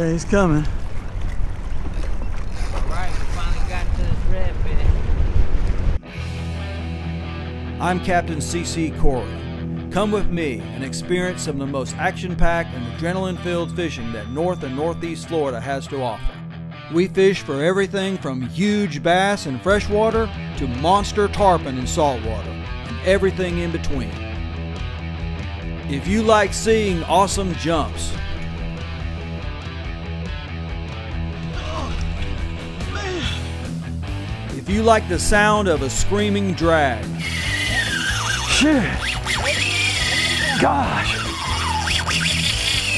Okay, he's coming. Alright, we finally got to this redfish. I'm Captain C.C.Corey. Come with me and experience some of the most action-packed and adrenaline-filled fishing that North and Northeast Florida has to offer. We fish for everything from huge bass in freshwater to monster tarpon in saltwater, and everything in between. If you like seeing awesome jumps, if you like the sound of a screaming drag, shit, gosh,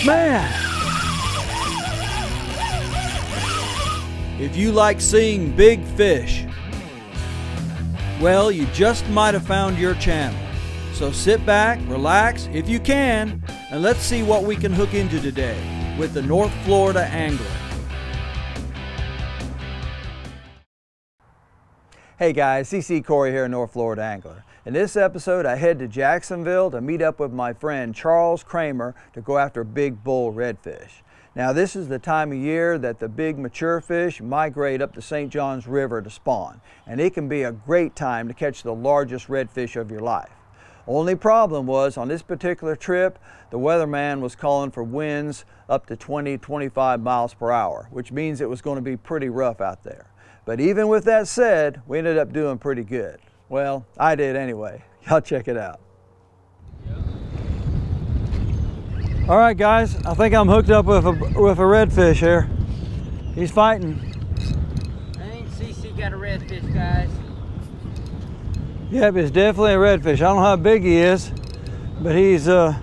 man, if you like seeing big fish, well, you just might have found your channel. So sit back, relax if you can, and let's see what we can hook into today with the North Florida Angler. Hey guys, C.C.Corey here, North Florida Angler. In this episode, I head to Jacksonville to meet up with my friend Charles Cramer to go after big bull redfish. Now this is the time of year that the big mature fish migrate up the St. Johns River to spawn, and it can be a great time to catch the largest redfish of your life. Only problem was, on this particular trip, the weatherman was calling for winds up to 20-25 miles per hour, which means it was going to be pretty rough out there. But even with that said, we ended up doing pretty good. Well, I did anyway. Y'all check it out. All right, guys, I think I'm hooked up with a redfish here. He's fighting. I think CC got a redfish, guys. Yep, it's definitely a redfish. I don't know how big he is, but he's, I'm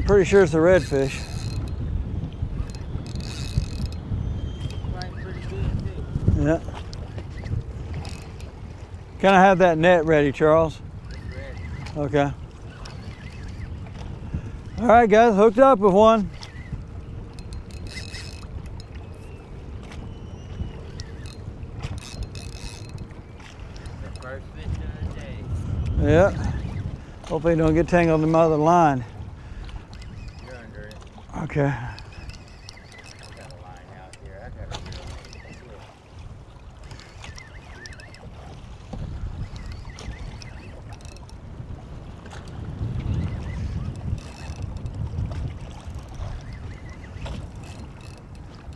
pretty sure it's a redfish. Fighting pretty good, too. Yeah. Can I have that net ready, Charles? Ready. Okay. All right, guys, hooked up with one. The first fish of the day. Yeah. Hopefully you don't get tangled in the other line. You're under it. Okay. I've got a line out here. I got a real one.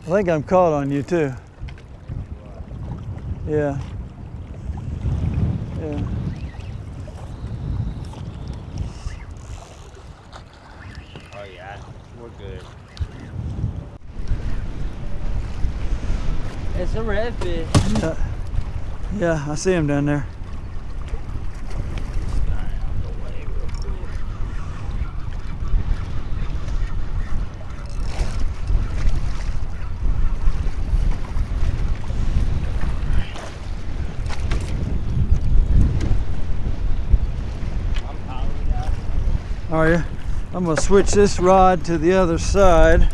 I think I'm caught on you too. Yeah. Yeah. Oh yeah, we're good. It's a redfish. Yeah. Yeah, I see him down there. Alright, I'll go away real quick. Are you? I'm going to switch this rod to the other side.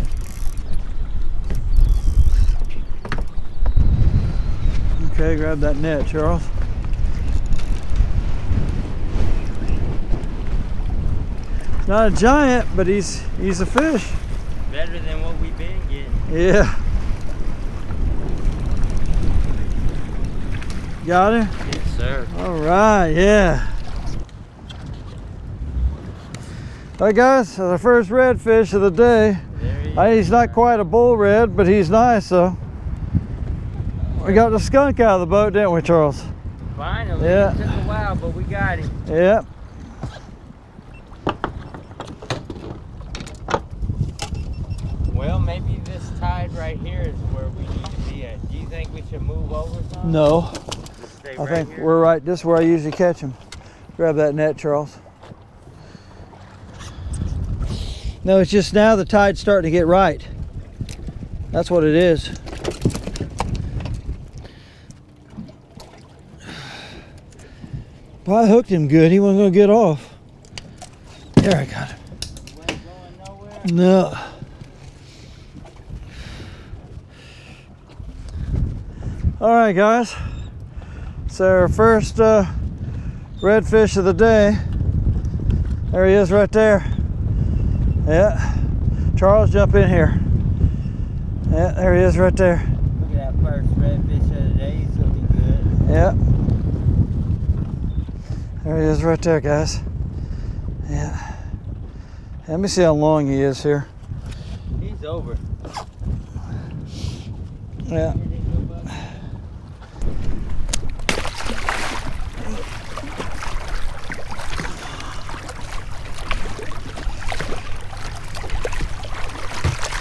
Okay, grab that net, Charles. It's not a giant, but he's a fish. Better than what we've been getting. Yeah. Got him? Yes, sir. All right, yeah. All right, guys, our first redfish of the day. He's not quite a bull red, but he's nice, though. We got the skunk out of the boat, didn't we, Charles? Finally. Yeah. It took a while, but we got him. Yep. Well, maybe this tide right here is where we need to be at. Do you think we should move over some? No. Stay I right think here? we're right. This is where I usually catch them. Grab that net, Charles. No, it's just now the tide's starting to get right. That's what it is. Well, I hooked him good. He wasn't going to get off. There, I got him. Wasn't going nowhere? No. All right, guys. It's our first redfish of the day. There he is right there. Yeah. Charles, jump in here. Yeah, there he is right there. Look at that first redfish of the day. He's looking good. Yeah. There he is right there, guys. Yeah. Let me see how long he is here. He's over. Yeah.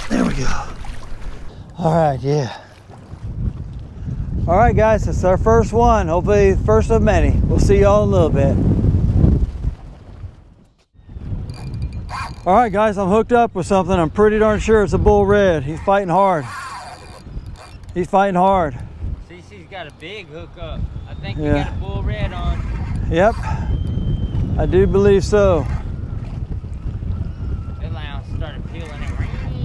There we go. All right, yeah. All right, guys, it's our first one. Hopefully, the first of many. We'll see y'all in a little bit. All right, guys, I'm hooked up with something. I'm pretty darn sure it's a bull red. He's fighting hard. He's fighting hard. CC's got a big hookup. I think he got a bull red on. Yep, I do believe so. That line started peeling it.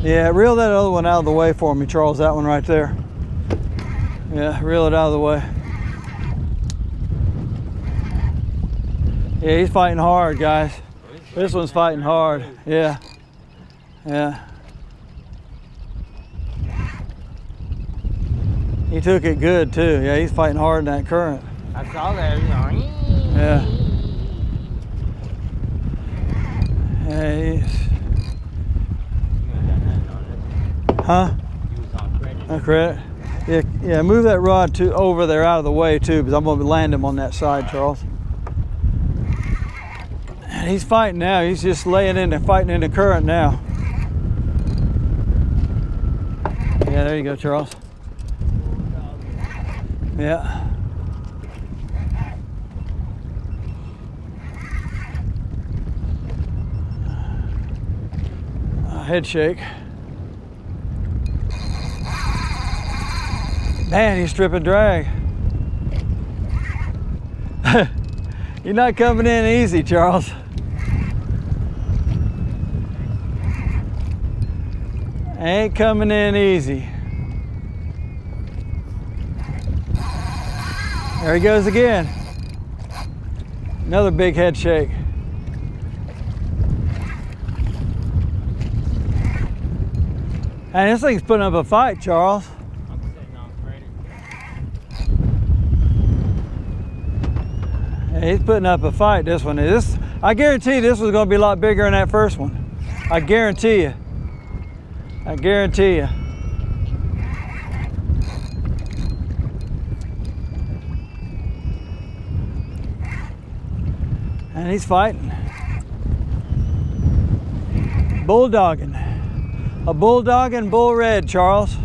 Yeah, reel that other one out of the way for me, Charles. That one right there. Yeah, reel it out of the way. Yeah, he's fighting hard, guys. This one's fighting hard. Yeah. Yeah. He took it good too. Yeah, he's fighting hard in that current. I saw that. Yeah. Yeah, he's... Huh? He was on credit. On credit? Yeah, yeah, move that rod over there out of the way too, because I'm going to land him on that side, Charles. And he's fighting now. He's just laying in there, fighting in the current now. Yeah, there you go, Charles. Yeah. Head shake. Man, he's stripping drag. You're not coming in easy, Charles. Ain't coming in easy. There he goes again. Another big head shake. And this thing's putting up a fight, Charles. I'm sitting on credit. Yeah, he's putting up a fight, this one. I guarantee you this was going to be a lot bigger than that first one. I guarantee you. I guarantee you. And he's fighting. Bulldogging. A bulldog and bull red, Charles.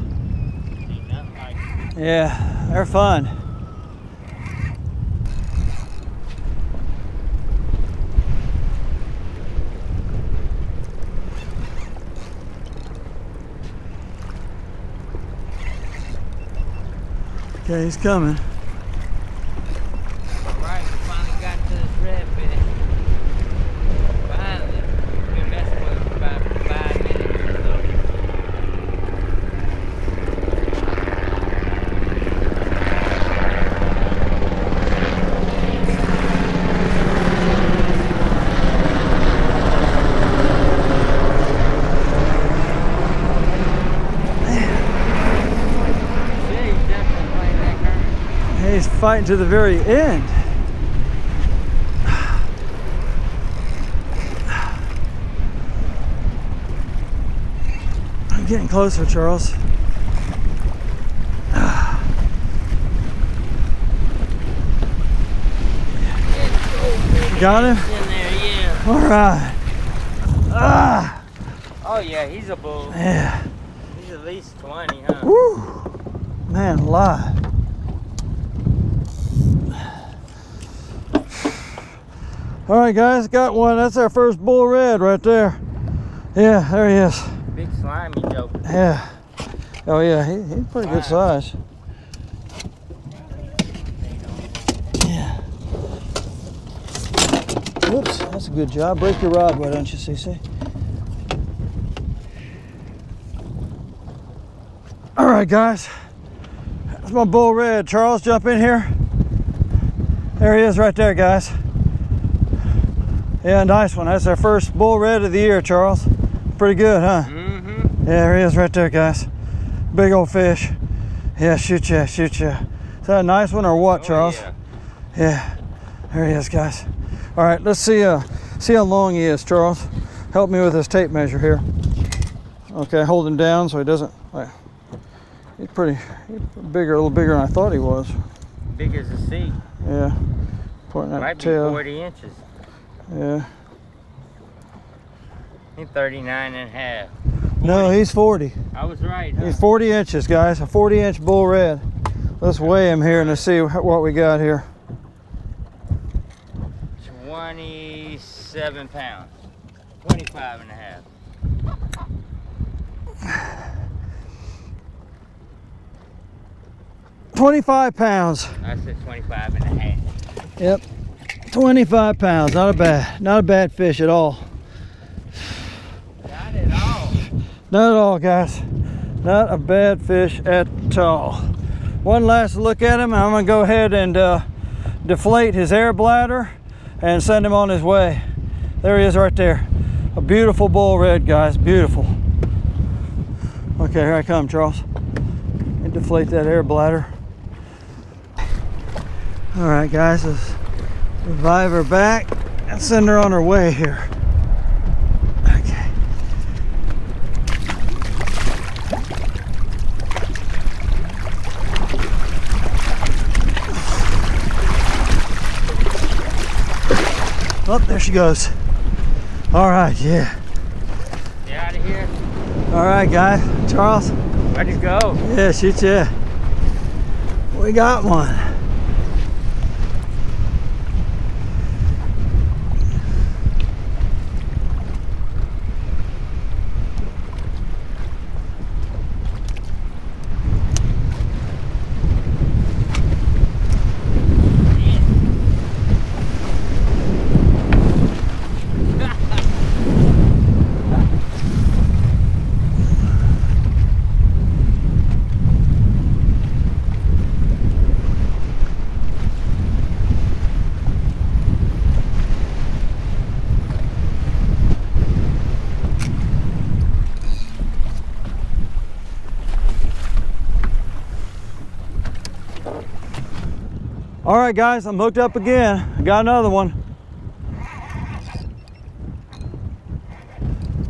Yeah, they're fun. Okay, he's coming. All right, we finally got to this redfish. Finally. We've been messing with it for about 5 minutes or so. He's fighting to the very end. I'm getting closer, Charles. Got him? In there, yeah. All right. Oh yeah, he's a bull. Yeah. He's at least 20, huh? Woo. Man alive. All right, guys, got one. That's our first bull red right there. Yeah, there he is. Big slimy joke. Yeah. Oh yeah, he's pretty good size. Yeah. Whoops, that's a good job. Break your rod, why don't you, CC? All right, guys. That's my bull red. Charles, jump in here. There he is right there, guys. Yeah, nice one. That's our first bull red of the year, Charles. Pretty good, huh? Mm-hmm. Yeah, there he is right there, guys. Big old fish. Yeah, shoot ya, shoot ya. Is that a nice one or what, Charles? Yeah. Yeah, there he is, guys. All right, let's see how long he is, Charles. Help me with this tape measure here. Okay, hold him down so he doesn't, he's bigger, a little bigger than I thought he was. Big as a sea. Yeah. Pointing Might at be the tail. 40 inches. Yeah. He's 39 and a half. 40. No, he's 40. I was right. Huh? He's 40 inches, guys. A 40-inch bull red. Let's weigh him here and let's see what we got here. 27 pounds. 25 and a half. 25 pounds. I said 25 and a half. Yep. 25 pounds. Not a bad fish at all. Not at all. Not at all, guys. Not a bad fish at all. One last look at him. I'm gonna go ahead and deflate his air bladder and send him on his way. There he is right there. A beautiful bull red, guys. Beautiful. Okay, here I come, Charles. And deflate that air bladder. All right, guys, let's revive her back and send her on her way here. Okay. Oh, there she goes. All right, yeah. You out of here? All right, guys. Charles? Where'd you go? Yeah, shoot ya. We got one. All right, guys, I'm hooked up again. I got another one.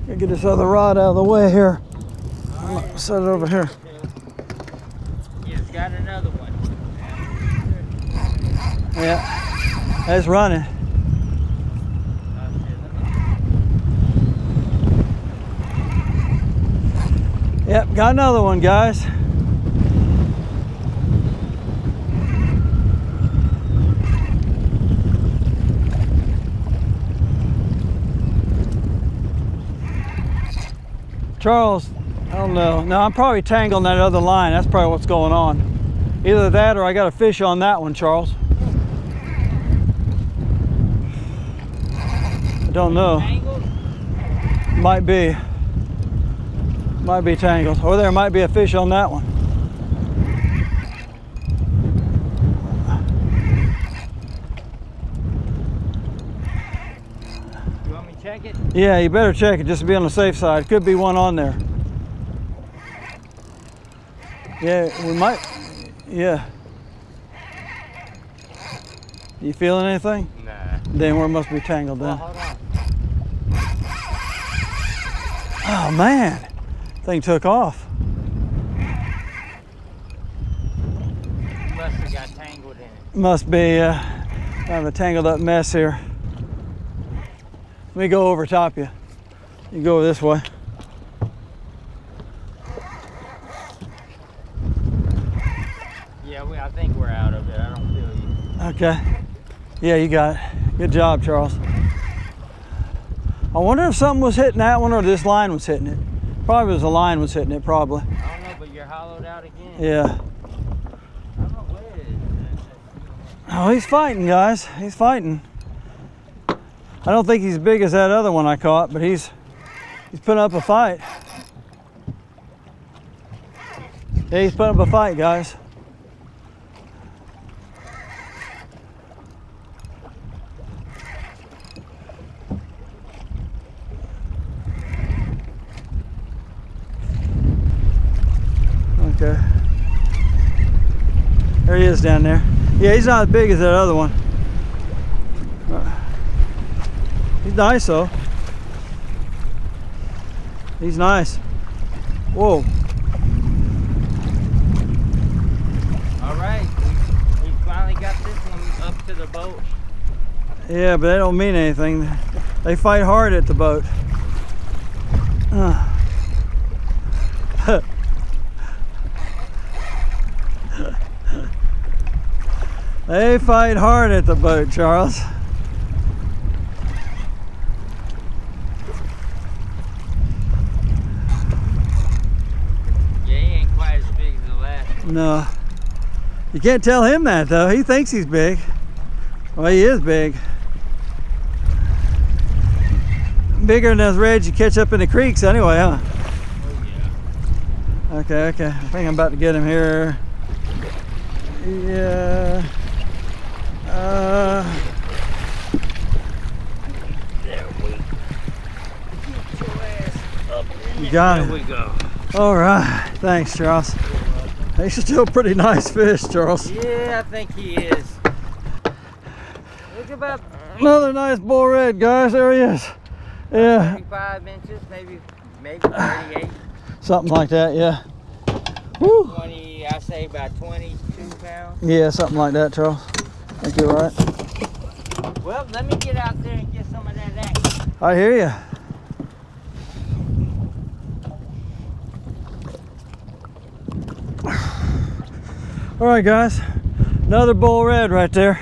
Gotta get this other rod out of the way here. Set it over here. You just got another one. Yeah, it's running. Yep, got another one, guys. Charles, I don't know. No, I'm probably tangling that other line. That's probably what's going on. Either that or I got a fish on that one, Charles. I don't know. Might be. Might be tangled. Or there might be a fish on that one. You want me to check it? Yeah, you better check it just to be on the safe side. Could be one on there. Yeah, we might. Yeah. You feeling anything? Nah. Then we must be tangled Well, then. hold on. Oh man, thing took off. Must have got tangled in it. Must be kind of a tangled up mess here. Let me go over top you. You go this way. Yeah, I think we're out of it. I don't feel you. Okay. Yeah, you got it. Good job, Charles. I wonder if something was hitting that one or this line was hitting it. Probably was the line was hitting it, probably. I don't know, but you're hollowed out again. Yeah. I don't know what it is. Oh, he's fighting, guys. He's fighting. I don't think he's as big as that other one I caught, but he's putting up a fight. Yeah, he's putting up a fight, guys. There he is down there. Yeah, he's not as big as that other one. He's nice though. He's nice. Whoa. All right, we finally got this one up to the boat. Yeah, but that don't mean anything. They fight hard at the boat. They fight hard at the boat, Charles. Yeah, he ain't quite as big as the last one. No. You can't tell him that though. He thinks he's big. Well, he is big. Bigger than those reds you catch up in the creeks anyway, huh? Oh yeah. Okay, okay. I think I'm about to get him here. Yeah. There we go. Get your ass up in You got it. There we go. All right. Thanks, Charles. He's still pretty nice fish, Charles. Yeah, I think he is. Look about Another nice bull red, guys. There he is. Yeah. 35 inches, maybe 38. Something like that, yeah. Woo. 20, I say about 22 pounds. Yeah, something like that, Charles. I think you're right. Well, let me get out there and get some of that action. I hear you. All right, guys. Another bull red right there.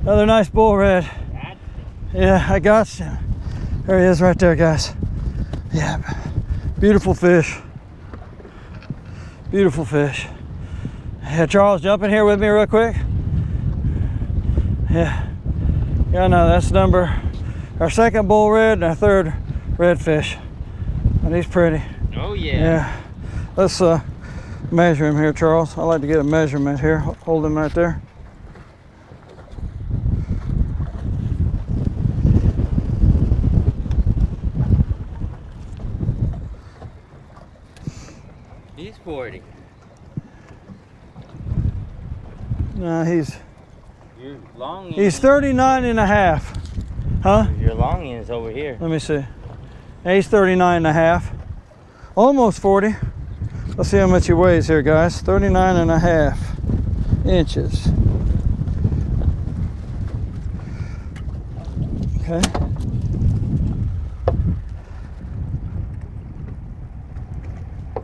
Another nice bull red. Yeah, I got you. There he is right there, guys. Yeah, beautiful fish. Beautiful fish. Yeah, Charles, jump in here with me real quick. Yeah. Yeah, no, that's our second bull red and our third redfish. And he's pretty. Oh yeah. Yeah. Let's measure him here, Charles. I like to get a measurement here. Hold him right there. He's 40. No, he's Your long end. He's 39 and a half. Huh? Your long end's over here. Let me see. He's 39 and a half. Almost 40. Let's see how much he weighs here, guys. 39 and a half inches. Okay.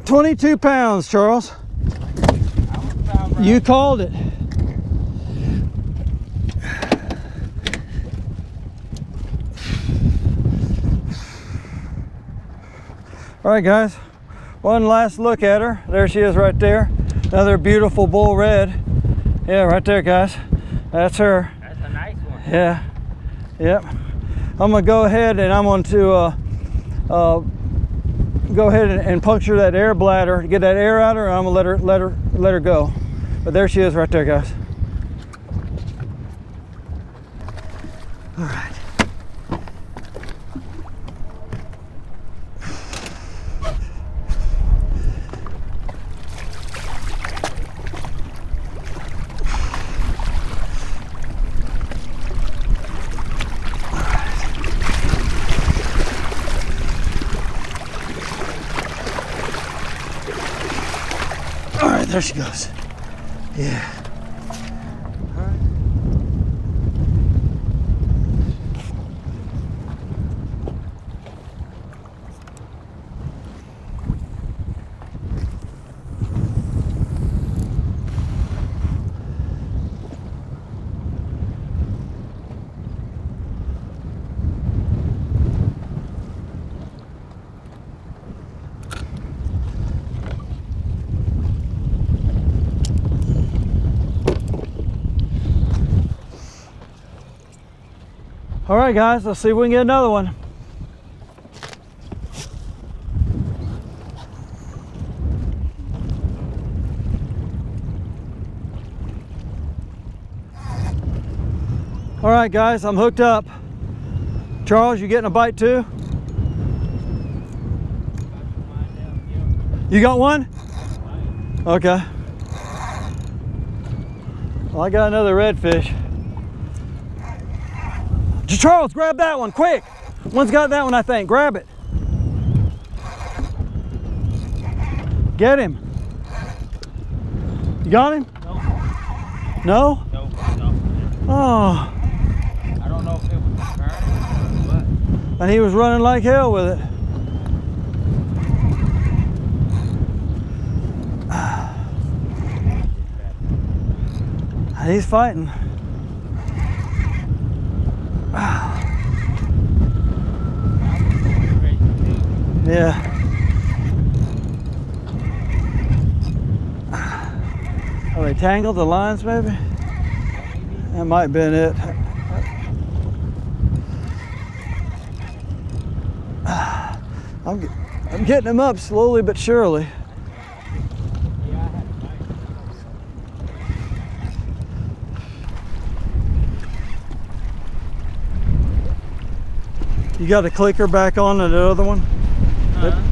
$22 pounds, Charles. You called it. All right, guys, one last look at her. There she is right there. Another beautiful bull red. Yeah, right there, guys. That's her. That's a nice one. Yeah, yep. I'm gonna go ahead and I'm going to go ahead and puncture that air bladder to get that air out of her, and I'm gonna let her go. But there she is right there, guys. All right. All right, there she goes. Yeah. All right, guys, let's see if we can get another one. All right, guys, I'm hooked up. Charles, you getting a bite too? You got one? Okay. Well, I got another redfish. Charles, grab that one, quick. One's got that one, I think. Grab it. Get him. You got him? No. No? No. Oh. I don't know if it was turning or what. And he was running like hell with it. He's fighting. Yeah. Are they tangled, the lines maybe? That might have been it. I'm getting them up slowly but surely. You got a clicker back on that other one?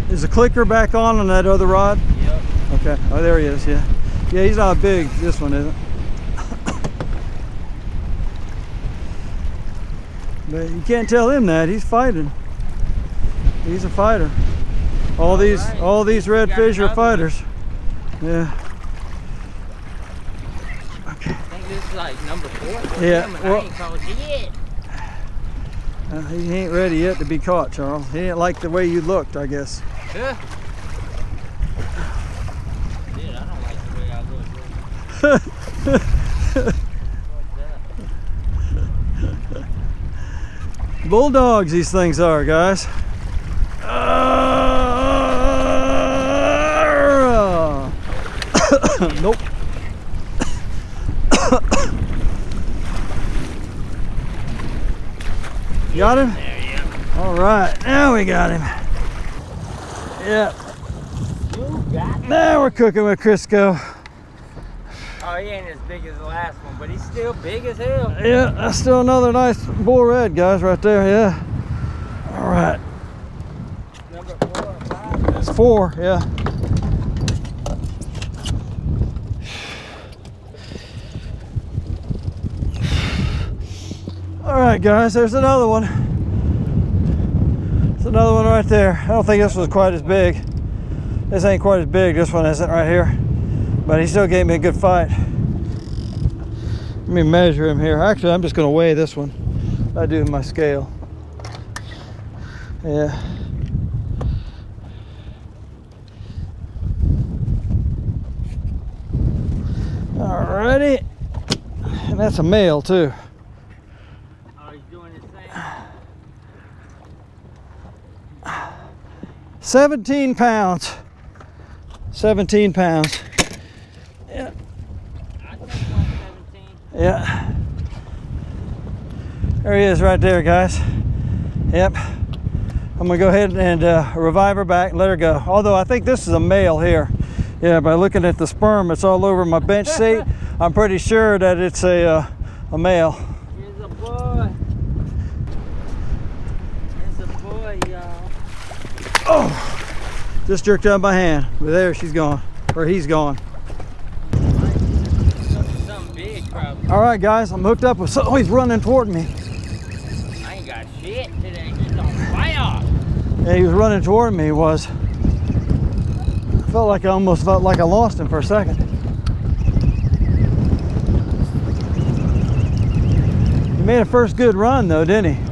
Is the clicker back on that other rod? Yep. Okay. Oh, there he is, yeah. Yeah, he's not big, this one isn't. But you can't tell him that, he's fighting. He's a fighter. All these redfish are fighters. Yeah. Okay. I think this is like number 4. Yeah. Well, I ain't caught it yet. He ain't ready yet to be caught, Charles. He didn't like the way you looked, I guess. Yeah. Dude, I don't like the way I look. Bulldogs, these things are, guys. Nope. Got him? There, yeah. All right, now we got him. Yeah. You got him. Now we're cooking with Crisco. Oh, he ain't as big as the last one, but he's still big as hell. Yeah, that's still another nice bull red, guys, right there, yeah. All right. Number 4 or 5? It's 4, yeah. All right, guys, there's another one. There's another one right there. I don't think this was quite as big. This ain't quite as big, this one isn't right here. But he still gave me a good fight. Let me measure him here. Actually, I'm just gonna weigh this one. I do my scale. Yeah. Alrighty. And that's a male too. 17 pounds. 17 pounds. Yeah. I think 117. Yeah. There he is right there, guys. Yep. I'm gonna go ahead and revive her back and let her go. Although I think this is a male here. Yeah, by looking at the sperm, it's all over my bench seat. I'm pretty sure that it's a male. Here's a boy. Here's a boy, y'all. Oh, just jerked out my hand. But there, she's gone, or he's gone. Something big, probably. All right, guys, I'm hooked up with. Oh, he's running toward me. I ain't got shit today. He's on fire. Yeah, he was running toward me. He was. I felt like I almost felt like I lost him for a second. He made a first good run, though, didn't he?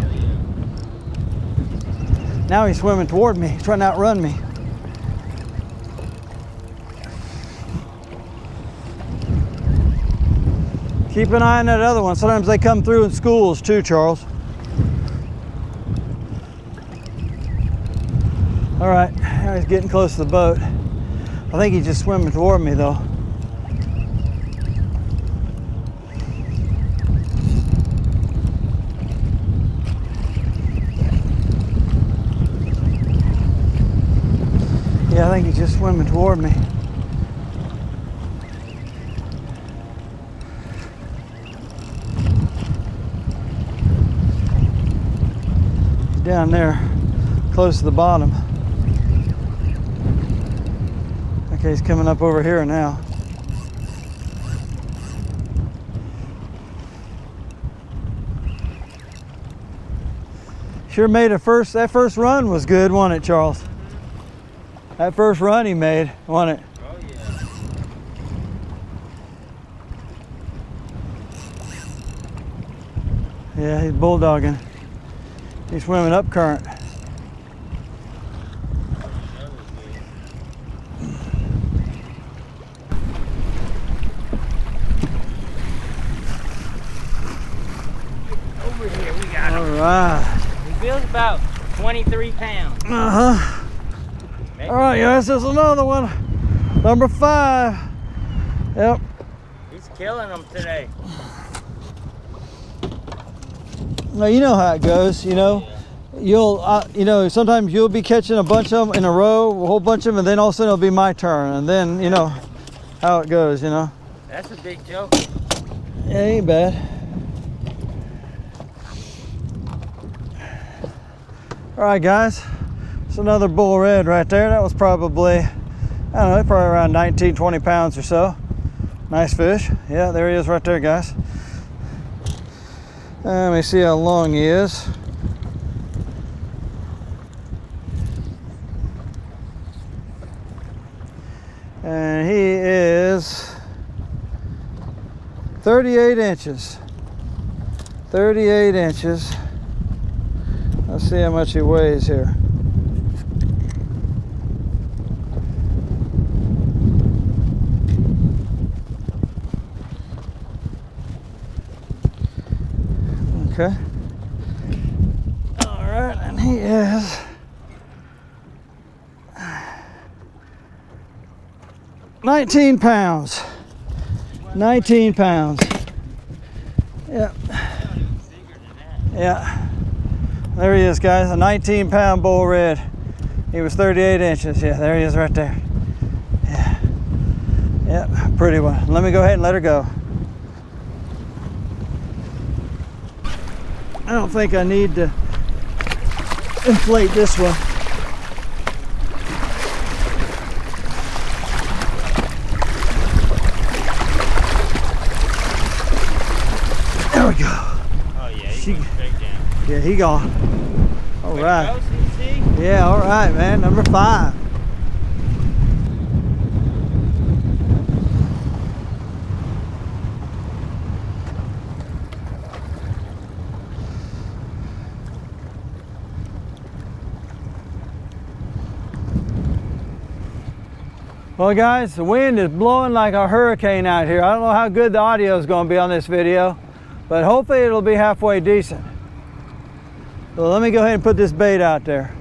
Now he's swimming toward me, trying to outrun me. Keep an eye on that other one. Sometimes they come through in schools too, Charles. All right, now he's getting close to the boat. I think he's just swimming toward me though. Yeah, I think he's just swimming toward me. He's down there, close to the bottom. Okay, he's coming up over here now. Sure made that first run was good, wasn't it, Charles? That first run he made, wasn't it? Oh yeah. Yeah, he's bulldogging. He's swimming up current. Over here, we got him. All right. He feels about 23 pounds. Uh-huh. Maybe. All right, guys, there's another one. Number 5. Yep. He's killing them today. Now, you know how it goes, you know. Yeah. You know, sometimes you'll be catching a bunch of them in a row, a whole bunch of them, and then all of a sudden it'll be my turn. And then, you know, how it goes, you know. That's a big joke. Yeah, ain't bad. All right, guys. It's another bull red right there. That was probably, I don't know, probably around 19, 20 pounds or so. Nice fish. Yeah, there he is right there, guys. Let me see how long he is. And he is 38 inches. 38 inches. Let's see how much he weighs here. Okay. All right, and he is 19 pounds. 19 pounds. Yeah. Yeah. There he is, guys. A 19-pound bull red. He was 38 inches. Yeah, there he is right there. Yeah. Yep, pretty one. Let me go ahead and let her go. I don't think I need to inflate this one. There we go. Oh yeah, he went straight down. Yeah, he gone. All right. Go, CC. Yeah, all right, man. Number 5. Well, guys, the wind is blowing like a hurricane out here. I don't know how good the audio is going to be on this video, but hopefully it'll be halfway decent. So let me go ahead and put this bait out there.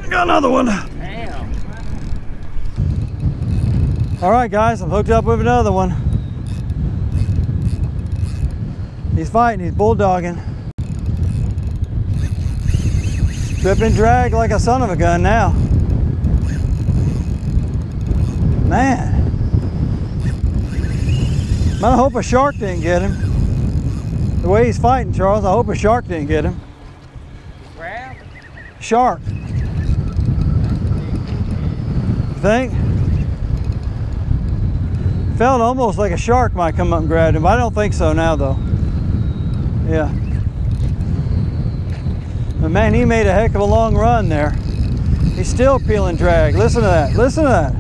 Got another one. Damn. All right, guys, I'm hooked up with another one. He's fighting, he's bulldogging. Tripping drag like a son of a gun now. Man. I hope a shark didn't get him. The way he's fighting, Charles, I hope a shark didn't get him. Crab? Shark. Think? Felt almost like a shark might come up and grab him, but I don't think so now though. Yeah. But man, he made a heck of a long run there. He's still peeling drag. Listen to that. Listen to that.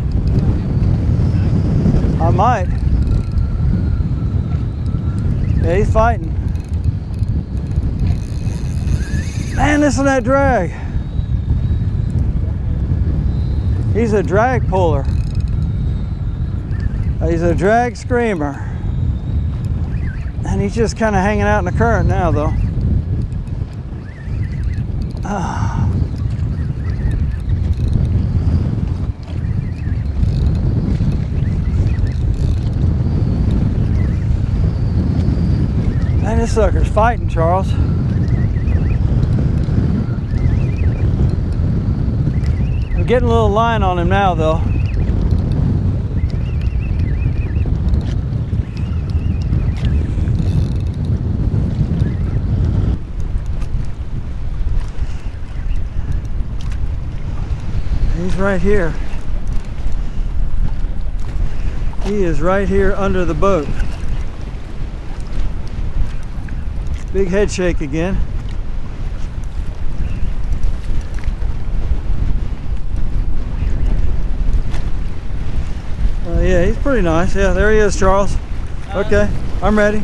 I might. Yeah, he's fighting. Man, listen to that drag. He's a drag puller. He's a drag screamer. And he's just kind of hanging out in the current now, though. Man, this sucker's fighting, Charles. I'm getting a little line on him now, though. He's right here. He is right here under the boat. Big head shake again. Yeah, he's pretty nice. Yeah, there he is, Charles. Okay, I'm ready.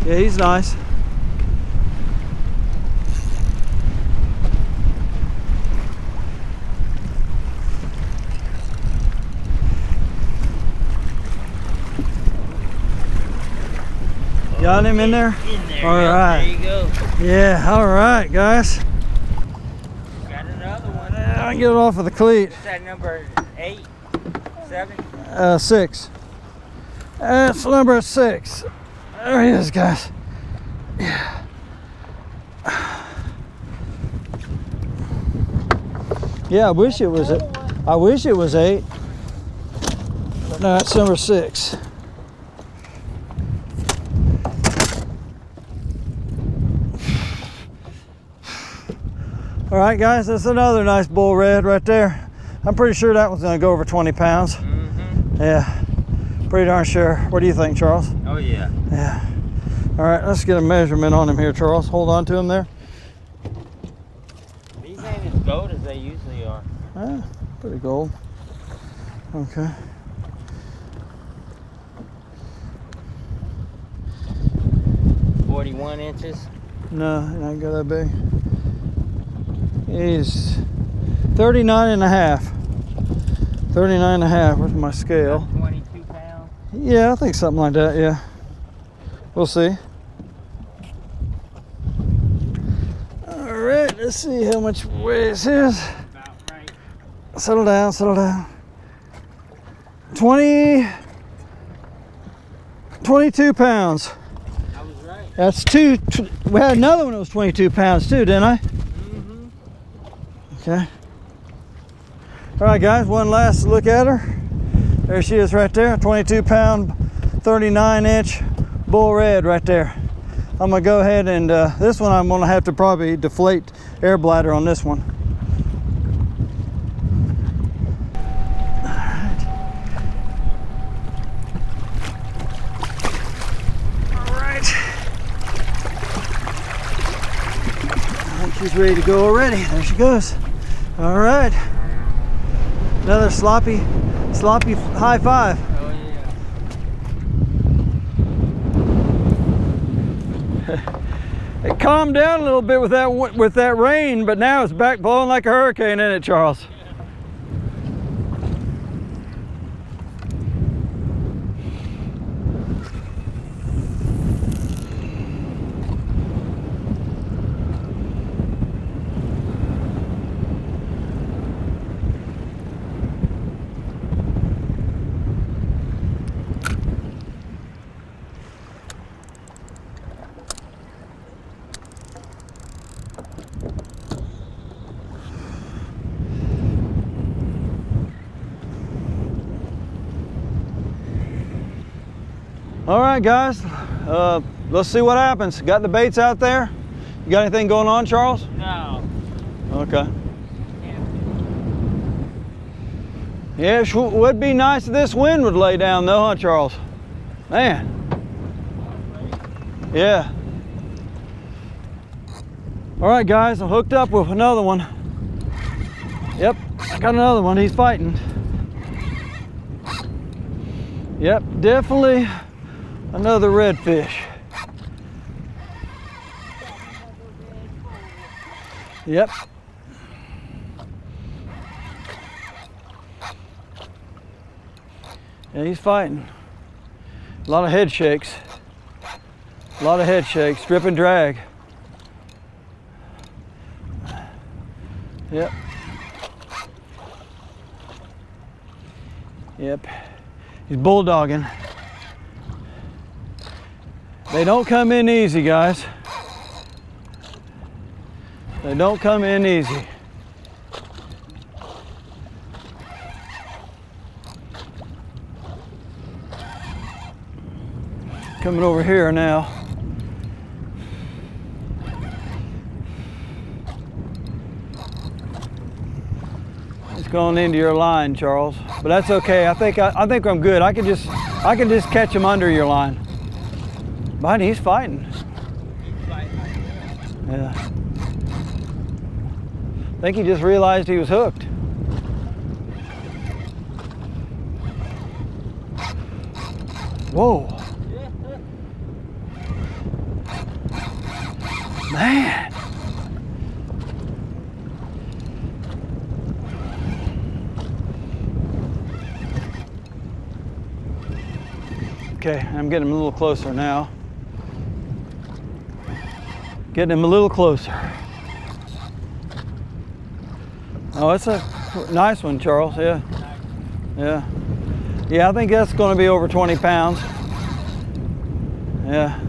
Yeah, he's nice. Got him in there? In there. All right. There you go. Yeah, all right, guys. Got another one. I can get it off of the cleat. What's that number? 8? 7? 6. That's number 6. There he is, guys. Yeah. Yeah, I wish it was 8. But no, that's number 6. All right, guys, that's another nice bull red right there. I'm pretty sure that one's gonna go over 20 pounds. Mm-hmm. Yeah, pretty darn sure. What do you think, Charles? Oh, yeah. Yeah. All right, let's get a measurement on him here, Charles. Hold on to him there. These ain't as gold as they usually are. Pretty gold. Okay. $41 inches. No, it ain't got that big. He's 39 and a half. 39 and a half. Where's my scale? 22 pounds. Yeah, I think something like that, yeah. We'll see. All right, let's see how much weighs his. About right. Settle down, settle down. 22 pounds. I was right. That's we had another one that was 22 pounds too, didn't I? Mm-hmm. Okay. All right, guys, one last look at her. There she is right there, 22 pound, 39 inch bull red right there. I'm gonna go ahead and, this one I'm gonna have to probably deflate air bladder on this one. All right. I think she's ready to go already. There she goes. All right. Another sloppy high five. Oh, yeah. It calmed down a little bit with that rain, but now it's back blowing like a hurricane, isn't it, Charles? All right, guys, let's see what happens. Got the baits out there? You got anything going on, Charles? No. Okay. Yeah, it would be nice if this wind would lay down though, huh, Charles? Man. Yeah. All right, guys, I'm hooked up with another one. Yep, I got another one. He's fighting. Yep, definitely another redfish. Yep. Yeah, he's fighting. A lot of head shakes. A lot of head shakes. Strip and drag. Yep. Yep. He's bulldogging. They don't come in easy, guys. They don't come in easy. Coming over here now. It's going into your line, Charles, but that's okay. I think I'm good. I can just catch him under your line. But he's fighting. Yeah. I think he just realized he was hooked. Whoa. Man. Okay, I'm getting him a little closer now. Getting him a little closer. Oh, it's a nice one, Charles, yeah. Yeah. Yeah, I think that's going to be over 20 pounds. Yeah.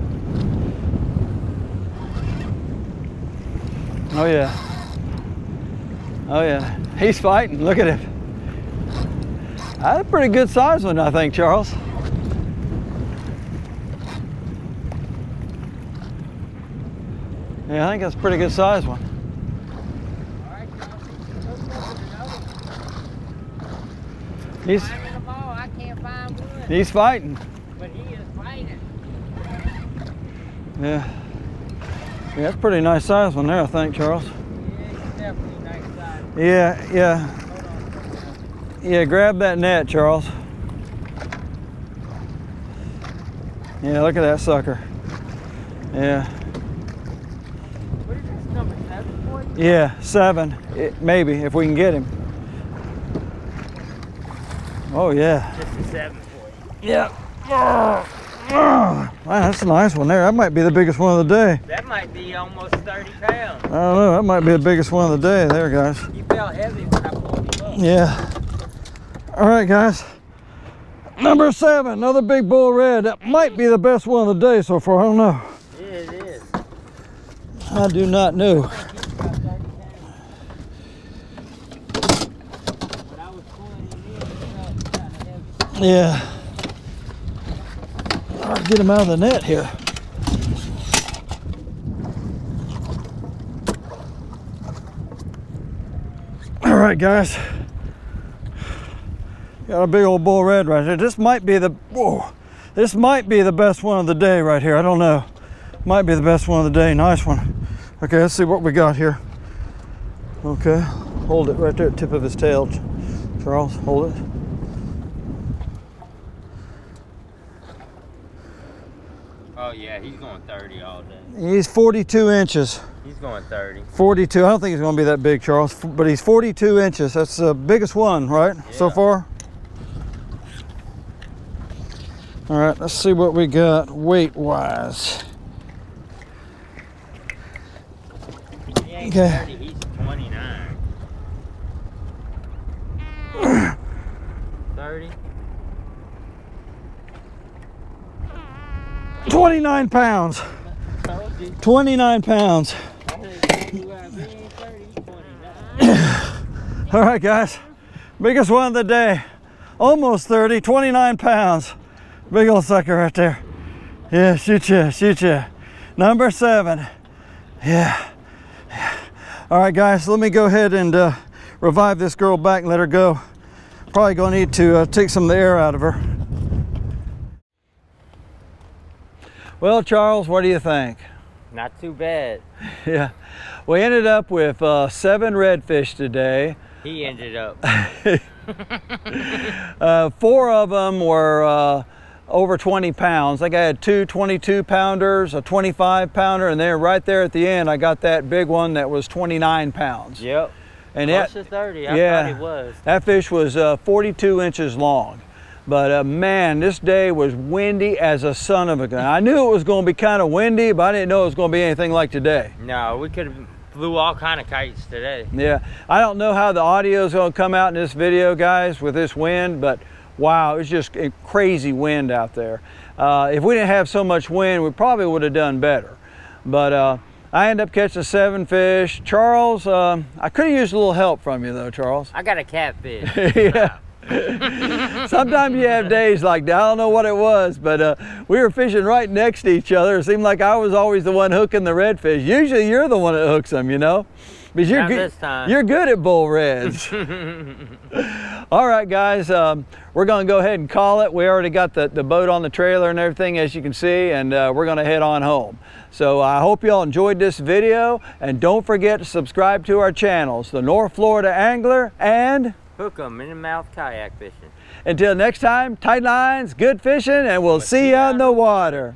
Oh yeah. Oh yeah. He's fighting. Look at him. That's a pretty good size one, I think, Charles. Yeah, I think that's a pretty good size one. He's fighting. But he is fighting. Yeah. Yeah, that's a pretty nice size one there, I think, Charles. Yeah, he's definitely a nice size. Yeah, yeah. Yeah, grab that net, Charles. Yeah, look at that sucker. Yeah. What is this number, 7 for you? Yeah, 7, maybe, if we can get him. Oh, yeah. This is 7 for you. Yeah. Man, that's a nice one there. That might be the biggest one of the day. That might be almost 30 pounds. I don't know. That might be the biggest one of the day there, guys. You felt heavy when I pulled him up. Yeah. All right, guys. Number 7, another big bull red. That might be the best one of the day so far. I don't know. Yeah, it is. I do not know. I think he's about 30 pounds. But I was pulling him in, he felt kind of heavy. Yeah. I'll get him out of the net here. All right, guys. Got a big old bull red right here. This might be the this might be the best one of the day right here. I don't know. Might be the best one of the day. Nice one. Okay, let's see what we got here. Okay, hold it right there at the tip of his tail. Charles, hold it. Oh yeah, he's going 30 all day. He's 42 inches. He's going 30. 42. I don't think he's going to be that big, Charles, but he's 42 inches. That's the biggest one, right, so far? All right, let's see what we got weight-wise. He ain't 30, he's 29. 30. 29 pounds. 29 pounds. All right, guys. Biggest one of the day. Almost 30, 29 pounds. Big old sucker right there. Yeah, shoot ya, shoot ya. Number 7. Yeah. All right, guys, let me go ahead and revive this girl back and let her go. Probably gonna need to take some of the air out of her. Well, Charles, what do you think? Not too bad. Yeah, we ended up with 7 redfish today. He ended up. 4 of them were over 20 pounds. I had 2 22-pounders, a 25-pounder, and then right there at the end, I got that big one that was 29 pounds. Yep. And close to 30, I thought it was. That fish was 42 inches long. But man, this day was windy as a son of a gun. I knew it was going to be kind of windy, but I didn't know it was going to be anything like today. No, we could have flew all kind of kites today. Yeah, I don't know how the audio is going to come out in this video, guys, with this wind, but wow, it was just a crazy wind out there. If we didn't have so much wind, we probably would have done better. But I ended up catching 7 fish. Charles, I could have used a little help from you though, Charles. I got a catfish. Yeah. Sometimes you have days like that. I don't know what it was, but we were fishing right next to each other. It seemed like I was always the one hooking the redfish. Usually you're the one that hooks them, you know? Because you're good. This time. You're good at bull reds. All right, guys, we're going to go ahead and call it. We already got the boat on the trailer and everything, as you can see, and we're going to head on home. So I hope you all enjoyed this video, and don't forget to subscribe to our channels, the North Florida Angler and Hook 'em in the mouth kayak fishing. Until next time, tight lines, good fishing, and we'll see you on the water.